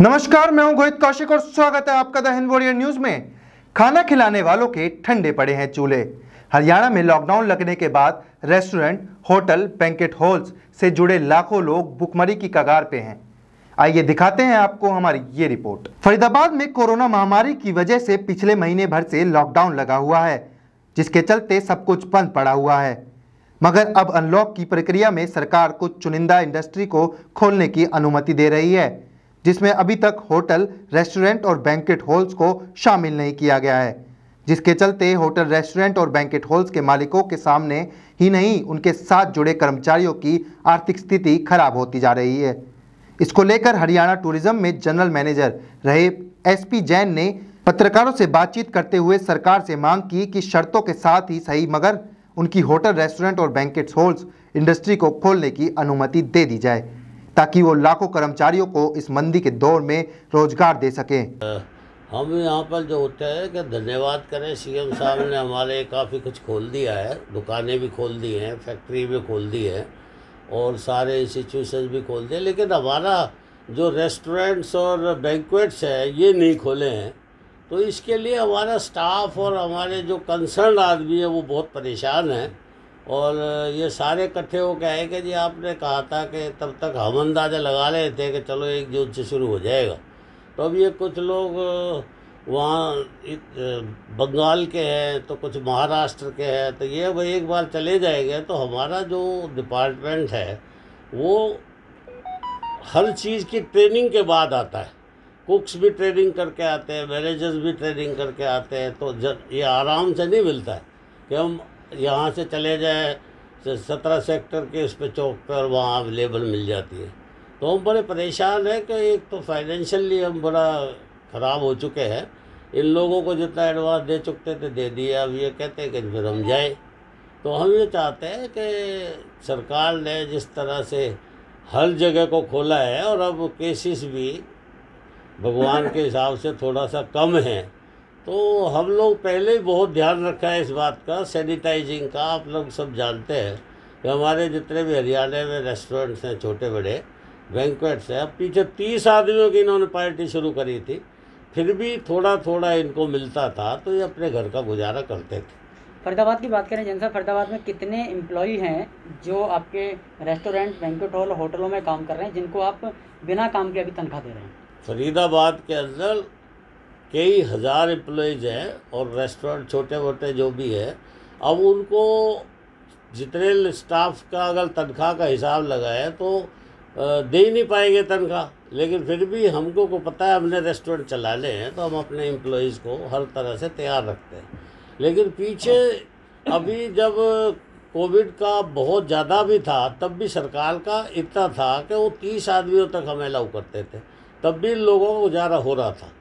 नमस्कार, मैं हूं घोषित कौशिक और स्वागत है आपका द हिंद वॉरियर न्यूज में। खाना खिलाने वालों के ठंडे पड़े हैं चूल्हे। हरियाणा में लॉकडाउन लगने के बाद रेस्टोरेंट, होटल, बैंकेट हॉल्स से जुड़े लाखों लोग भुखमरी की कगार पे हैं। आइए दिखाते हैं आपको हमारी ये रिपोर्ट। फरीदाबाद में कोरोना महामारी की वजह से पिछले महीने भर से लॉकडाउन लगा हुआ है, जिसके चलते सब कुछ बंद पड़ा हुआ है। मगर अब अनलॉक की प्रक्रिया में सरकार कुछ चुनिंदा इंडस्ट्री को खोलने की अनुमति दे रही है, जिसमें अभी तक होटल, रेस्टोरेंट और बैंकेट हॉल्स को शामिल नहीं किया गया है, जिसके चलते होटल, रेस्टोरेंट और बैंकेट हॉल्स के मालिकों के सामने ही नहीं, उनके साथ जुड़े कर्मचारियों की आर्थिक स्थिति खराब होती जा रही है। इसको लेकर हरियाणा टूरिज्म में जनरल मैनेजर रहे एसपी जैन ने पत्रकारों से बातचीत करते हुए सरकार से मांग की कि शर्तों के साथ ही सही मगर उनकी होटल, रेस्टोरेंट और बैंकेट हॉल्स इंडस्ट्री को खोलने की अनुमति दे दी जाए, ताकि वो लाखों कर्मचारियों को इस मंदी के दौर में रोजगार दे सकें। हम यहाँ पर जो होता है कि धन्यवाद करें, सीएम साहब ने हमारे काफ़ी कुछ खोल दिया है, दुकानें भी खोल दी हैं, फैक्ट्री भी खोल दी है और सारे इंस्टीट्यूशन भी खोल दिए, लेकिन हमारा जो रेस्टोरेंट्स और बैंक्वेट्स है ये नहीं खोले हैं। तो इसके लिए हमारा स्टाफ और हमारे जो कंसर्न आदमी है वो बहुत परेशान हैं। और ये सारे इकट्ठे हो गए कि जी आपने कहा था कि तब तक हम अंदाज़ा लगा रहे थे कि चलो 1 जून से शुरू हो जाएगा। तो अब ये कुछ लोग वहाँ बंगाल के हैं तो कुछ महाराष्ट्र के हैं, तो ये अब एक बार चले जाएंगे तो हमारा जो डिपार्टमेंट है वो हर चीज़ की ट्रेनिंग के बाद आता है। कुक्स भी ट्रेनिंग करके आते हैं, मैनेजर्स भी ट्रेनिंग करके आते हैं। तो ये आराम से नहीं मिलता है कि हम यहाँ से चले जाए 17 सेक्टर के उस पर चौक पर वहाँ अवेलेबल मिल जाती है। तो हम बड़े परेशान हैं कि एक तो फाइनेंशियली हम बड़ा ख़राब हो चुके हैं। इन लोगों को जितना एडवांस दे चुके थे दे दिया, अब ये कहते हैं कि फिर हम जाएँ। तो हम ये चाहते हैं कि सरकार ने जिस तरह से हर जगह को खोला है और अब केसेस भी भगवान के हिसाब से थोड़ा सा कम है, तो हम लोग पहले ही बहुत ध्यान रखा है इस बात का, सैनिटाइजिंग का। आप लोग सब जानते हैं कि हमारे जितने भी हरियाणा में रेस्टोरेंट्स हैं, छोटे बड़े बैंक्वेट्स हैं, अब पीछे 30 आदमियों की इन्होंने पार्टी शुरू करी थी, फिर भी थोड़ा थोड़ा इनको मिलता था, तो ये अपने घर का गुजारा करते थे। फरीदाबाद की बात करें जनसा, फरीदाबाद में कितने एम्प्लॉई हैं जो आपके रेस्टोरेंट, बैंक्वेट हॉल, होटलों में काम कर रहे हैं, जिनको आप बिना काम के अभी तनख्वाह दे रहे हैं? फरीदाबाद के अंदर कई हज़ार एम्प्लॉइज़ हैं और रेस्टोरेंट छोटे मोटे जो भी है, अब उनको जितने स्टाफ का अगर तनख्वाह का हिसाब लगाए तो दे ही नहीं पाएंगे तनख्वाह। लेकिन फिर भी हमको को पता है हमने रेस्टोरेंट चलाने हैं तो हम अपने एम्प्लॉइज़ को हर तरह से तैयार रखते हैं। लेकिन पीछे अभी जब कोविड का बहुत ज़्यादा भी था तब भी सरकार का इतना था कि वो 30 आदमियों तक हम अलाउ करते थे, तब भी लोगों को गुजारा हो रहा था।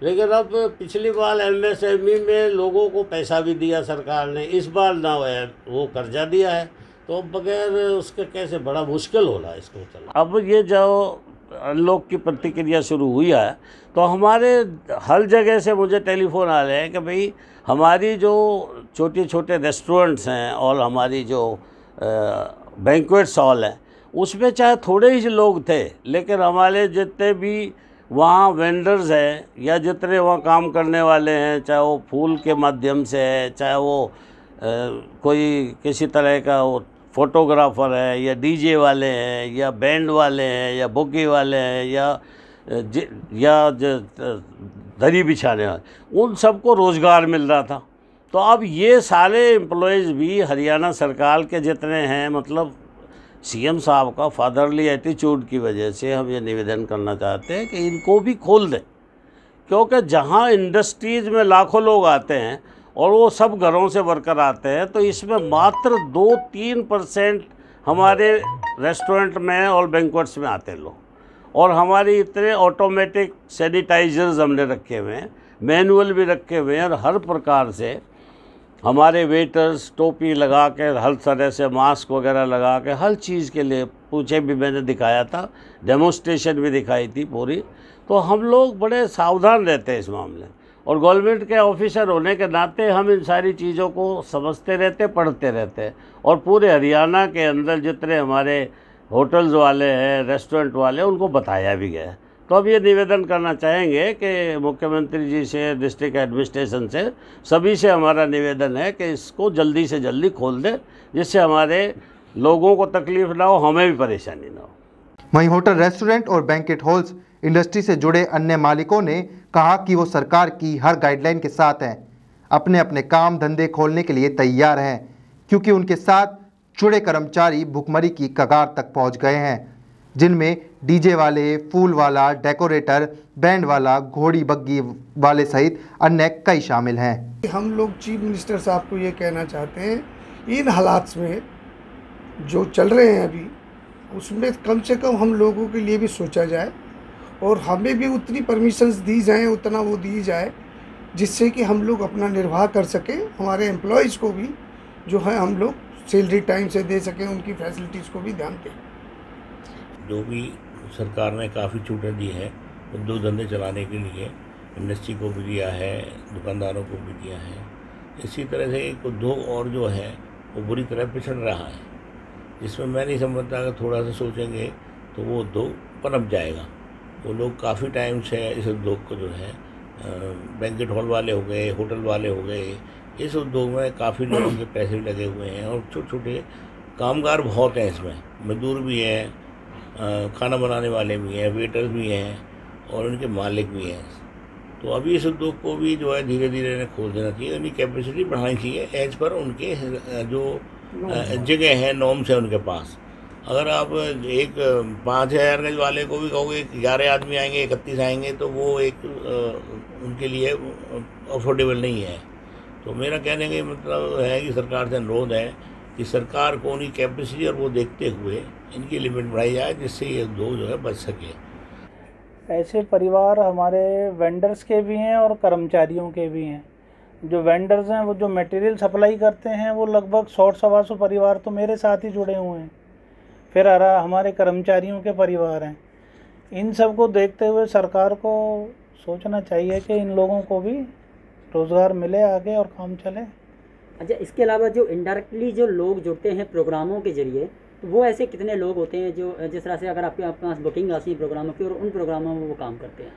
लेकिन अब पिछली बार एमएसएमई में लोगों को पैसा भी दिया सरकार ने, इस बार ना वो कर्जा दिया है, तो बगैर उसके कैसे बड़ा मुश्किल हो रहा है इसको चलना। अब ये जो अनलॉक की प्रतिक्रिया शुरू हुई है तो हमारे हर जगह से मुझे टेलीफोन आ रहे हैं कि भाई हमारी जो छोटे छोटे रेस्टोरेंट्स हैं और हमारी जो बैंक्वेट्स हॉल हैं उसमें चाहे थोड़े ही लोग थे, लेकिन हमारे जितने भी वहाँ वेंडर्स हैं या जितने वहाँ काम करने वाले हैं, चाहे वो फूल के माध्यम से है, चाहे वो कोई किसी तरह का वो फोटोग्राफर है या डीजे वाले हैं या बैंड वाले हैं या बुकी वाले हैं या दरी बिछाने वाले, उन सबको रोज़गार मिल रहा था। तो अब ये सारे एम्प्लॉयज़ भी हरियाणा सरकार के जितने हैं, मतलब सीएम साहब का फादरली एटीट्यूड की वजह से हम ये निवेदन करना चाहते हैं कि इनको भी खोल दें, क्योंकि जहाँ इंडस्ट्रीज़ में लाखों लोग आते हैं और वो सब घरों से वर्कर आते हैं, तो इसमें मात्र 2-3% हमारे रेस्टोरेंट में और बैंक्वेट्स में आते हैं लोग। और हमारे इतने ऑटोमेटिक सैनिटाइजर्स हमने रखे हुए हैं, मैनुअल भी रखे हुए हैं, और हर प्रकार से हमारे वेटर्स टोपी लगा के, हर तरह से मास्क वगैरह लगा के, हर चीज़ के लिए पूछे भी मैंने दिखाया था, डेमोस्ट्रेशन भी दिखाई थी पूरी। तो हम लोग बड़े सावधान रहते हैं इस मामले, और गवर्नमेंट के ऑफिसर होने के नाते हम इन सारी चीज़ों को समझते रहते, पढ़ते रहते हैं। और पूरे हरियाणा के अंदर जितने हमारे होटल्स वाले हैं, रेस्टोरेंट वाले, उनको बताया भी गया है। तो अब ये निवेदन करना चाहेंगे कि मुख्यमंत्री जी से, डिस्ट्रिक्ट एडमिनिस्ट्रेशन से, सभी से हमारा निवेदन है कि इसको जल्दी से जल्दी खोल दें, जिससे हमारे लोगों को तकलीफ ना हो, हमें भी परेशानी ना हो। वहीं होटल, रेस्टोरेंट और बैंकेट हॉल्स इंडस्ट्री से जुड़े अन्य मालिकों ने कहा कि वो सरकार की हर गाइडलाइन के साथ हैं, अपने अपने काम धंधे खोलने के लिए तैयार हैं, क्योंकि उनके साथ जुड़े कर्मचारी भुखमरी की कगार तक पहुंच गए हैं, जिनमें डीजे वाले, फूल वाला, डेकोरेटर, बैंड वाला, घोड़ी बग्गी वाले सहित अन्य कई शामिल हैं। हम लोग चीफ मिनिस्टर साहब को ये कहना चाहते हैं, इन हालात में जो चल रहे हैं अभी, उसमें कम से कम हम लोगों के लिए भी सोचा जाए और हमें भी उतनी परमिशंस दी जाएं, उतना वो दी जाए जिससे कि हम लोग अपना निर्वाह कर सकें, हमारे एम्प्लॉयज़ को भी जो है हम लोग सैलरी टाइम से दे सकें, उनकी फैसिलिटीज़ को भी ध्यान दें। जो भी सरकार ने काफ़ी छूटें दी हैं उद्योग धंधे चलाने के लिए, इंडस्ट्री को भी दिया है, दुकानदारों को भी दिया है। इसी तरह से एक उद्योग और जो है वो बुरी तरह पिछड़ रहा है, जिसमें मैं नहीं समझता अगर थोड़ा सा सोचेंगे तो वो उद्योग पनप जाएगा। वो लोग काफ़ी टाइम से इस उद्योग को जो है बैंकेट हॉल वाले हो गए, होटल वाले हो गए, इस उद्योग में काफ़ी लोगों के पैसे भी लगे हुए हैं और छोटे छोटे कामगार बहुत हैं इसमें, मजदूर भी हैं, खाना बनाने वाले भी हैं, वेटर्स भी हैं और उनके मालिक भी हैं। तो अभी इस उद्योग को भी जो है धीरे धीरे इन्हें खोल देना चाहिए, उनकी कैपेसिटी बढ़ानी चाहिए एज पर उनके जो जगह है, नॉर्म्स है उनके पास। अगर आप एक 5000 गज वाले को भी कहोगे 11 आदमी आएंगे, 31 आएंगे, तो वो एक उनके लिए अफोर्डेबल नहीं है। तो मेरा कहने का मतलब है कि सरकार से अनुरोध है कि सरकार को उनकी कैपेसिटी और वो देखते हुए इनकी लिमिट बढ़ाई जाए, जिससे ये उद्योग जो है बच सके। ऐसे परिवार हमारे वेंडर्स के भी हैं और कर्मचारियों के भी हैं। जो वेंडर्स हैं वो जो मटेरियल सप्लाई करते हैं वो लगभग 100-125 परिवार तो मेरे साथ ही जुड़े हुए हैं। फिर हमारे कर्मचारियों के परिवार हैं। इन सब को देखते हुए सरकार को सोचना चाहिए कि इन लोगों को भी रोज़गार मिले आगे और काम चले। अच्छा, इसके अलावा जो इनडायरेक्टली जो लोग जुड़ते हैं प्रोग्रामों के जरिए, तो वो ऐसे कितने लोग होते हैं जो जिस तरह से अगर आपके पास बुकिंग आती है प्रोग्रामों की और उन प्रोग्रामों में वो काम करते हैं?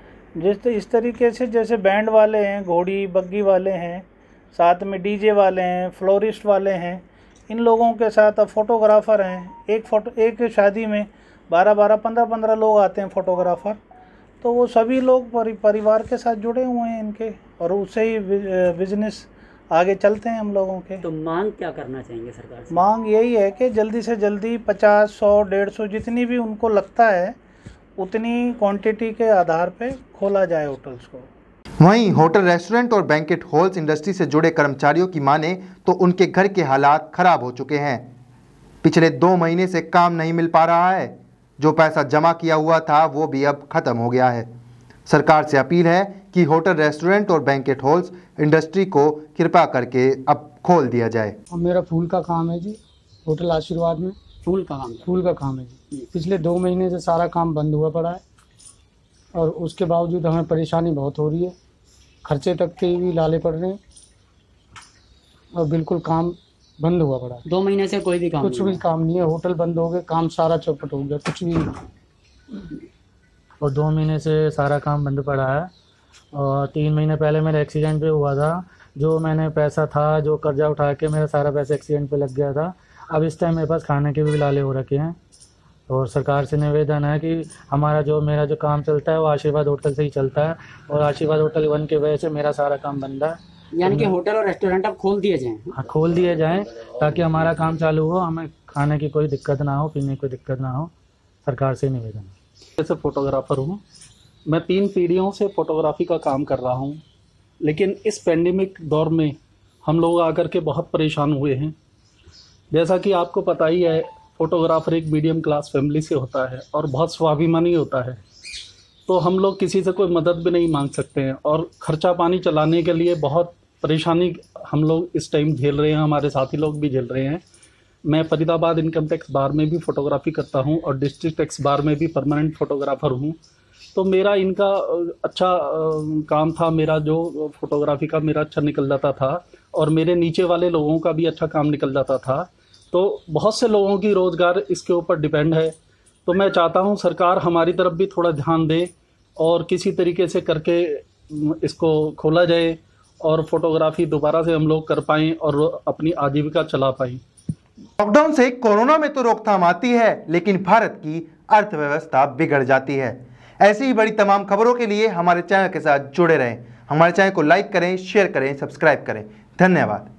इस तरीके से जैसे बैंड वाले हैं, घोड़ी बग्गी वाले हैं, साथ में डीजे वाले हैं, फ्लोरिस्ट वाले हैं, इन लोगों के साथ अब फोटोग्राफ़र हैं। एक शादी में 12-12, 15-15 लोग आते हैं फोटोग्राफ़र। तो वो सभी लोग परिवार के साथ जुड़े हुए हैं इनके, और उससे ही बिजनेस आगे चलते हैं हम लोगों के। तो मांग क्या करना चाहेंगे सरकार से? मांग यही है कि जल्दी से जल्दी 50, 100, 150 जितनी भी उनको लगता है उतनी क्वांटिटी के आधार पे खोला जाए होटल्स को। वहीं होटल, रेस्टोरेंट और बैंकेट हॉल्स इंडस्ट्री से जुड़े कर्मचारियों की माने तो उनके घर के हालात खराब हो चुके हैं। पिछले 2 महीने से काम नहीं मिल पा रहा है, जो पैसा जमा किया हुआ था वो भी अब खत्म हो गया है। सरकार से अपील है कि होटल, रेस्टोरेंट और बैंकेट हॉल्स इंडस्ट्री को कृपा करके अब खोल दिया जाए। मेरा फूल का काम है जी, होटल आशीर्वाद में फूल का काम है जी। पिछले 2 महीने से सारा काम बंद हुआ पड़ा है और उसके बावजूद हमें परेशानी बहुत हो रही है, खर्चे तक के भी लाले पड़ रहे हैं और बिल्कुल काम बंद हुआ पड़ा है। 2 महीने से कुछ भी काम नहीं है। होटल बंद हो गए, काम सारा चौपट हो गया, कुछ भी नहीं। और 2 महीने से सारा काम बंद पड़ा है। और 3 महीने पहले मेरा एक्सीडेंट भी हुआ था, जो मैंने पैसा था, जो कर्जा उठा के मेरा सारा पैसा एक्सीडेंट पे लग गया था। अब इस टाइम मेरे पास खाने के भी लाले हो रखे हैं। और सरकार से निवेदन है कि मेरा जो काम चलता है वो आशीर्वाद होटल से ही चलता है, और आशीर्वाद होटल 1 की वजह से मेरा सारा काम बंद है। यानी कि होटल और रेस्टोरेंट अब खोल दिए जाएं? हाँ, खोल दिए जाएं ताकि हमारा काम चालू हो, हमें खाने की कोई दिक्कत ना हो, पीने की कोई दिक्कत ना हो। सरकार से निवेदन है। जैसे फोटोग्राफ़र हूँ मैं, 3 पीढ़ियों से फ़ोटोग्राफ़ी का काम कर रहा हूँ, लेकिन इस पैंडेमिक दौर में हम लोग आकर के बहुत परेशान हुए हैं। जैसा कि आपको पता ही है, फ़ोटोग्राफ़र एक मीडियम क्लास फैमिली से होता है और बहुत स्वाभिमानी होता है, तो हम लोग किसी से कोई मदद भी नहीं मांग सकते हैं और ख़र्चा पानी चलाने के लिए बहुत परेशानी हम लोग इस टाइम झेल रहे हैं, हमारे साथी लोग भी झेल रहे हैं। मैं फरीदाबाद इनकम टैक्स बार में भी फ़ोटोग्राफ़ी करता हूं और डिस्ट्रिक्ट टैक्स बार में भी परमानेंट फ़ोटोग्राफ़र हूं। तो मेरा इनका अच्छा काम था, मेरा जो फ़ोटोग्राफ़ी का मेरा अच्छा निकल जाता था और मेरे नीचे वाले लोगों का भी अच्छा काम निकल जाता था। तो बहुत से लोगों की रोज़गार इसके ऊपर डिपेंड है। तो मैं चाहता हूं सरकार हमारी तरफ भी थोड़ा ध्यान दे और किसी तरीके से करके इसको खोला जाए और फोटोग्राफी दोबारा से हम लोग कर पाएँ और अपनी आजीविका चला पाएँ। लॉकडाउन से कोरोना में तो रोकथाम आती है, लेकिन भारत की अर्थव्यवस्था बिगड़ जाती है। ऐसी ही बड़ी तमाम खबरों के लिए हमारे चैनल के साथ जुड़े रहें। हमारे चैनल को लाइक करें, शेयर करें, सब्सक्राइब करें। धन्यवाद।